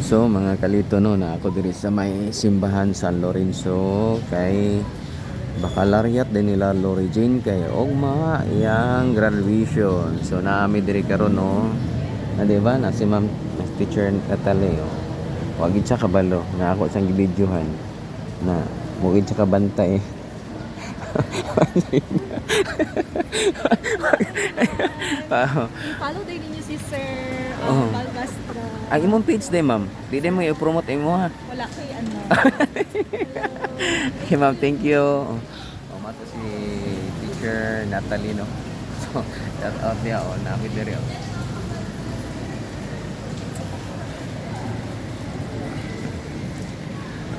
So mga kalito no, na ako diri sa may simbahan San Lorenzo kay Baccalaureate din nila Lori Jane kay Ogma yang graduation. So naami diri karon no. Na di ba na si Ma'am Teacher Natalie. Oh. Wagid siya kabalo na ako sang gibidyohan na mugid siya kabantay. I-follow din ninyo si Sir Oh. Balbastra. Ang imong page day ma'am, di din mo i-promote imo ha. Wala kay ano. Okay ma'am, thank you. Oh, mato si Teacher Natalie no. So, shout out niya oh, namin diri oh.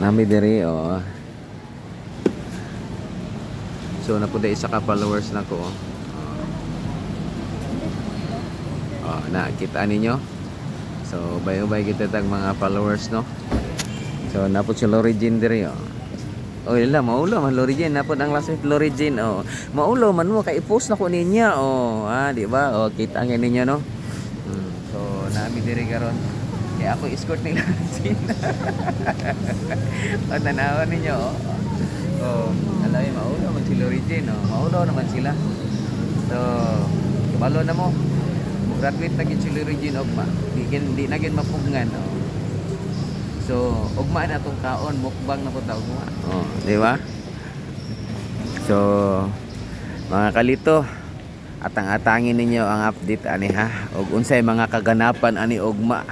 Nami diri oh. So napuda isa ka followers na ko. Oh, nakita ninyo. So bayo-bay kita tag mga followers no. So napud si Lori Jean diri oh. Oh ila maulo man Lori Jean napud ang last week Lori Jean oh. Maulo man mo kay i-post na ko ninya oh. Ah di ba? Oh kita nga ninyo no. So nami diri karon. Kaya ako escort ni Lori Jean. O tanawan ninyo oh. Oh, alay maulo man si Lori Jean oh. Maulo naman sila. So kabalo na mo. Graduate na gid si Lori Jean Ogma. Di na gid mapugngan oh. So, ugma na tong kaon, mukbang na ko ta ugma. Oh, di ba? So, mga kalito, atang-atangin ninyo ang update ani ha. Og unsay mga kaganapan ani ugma.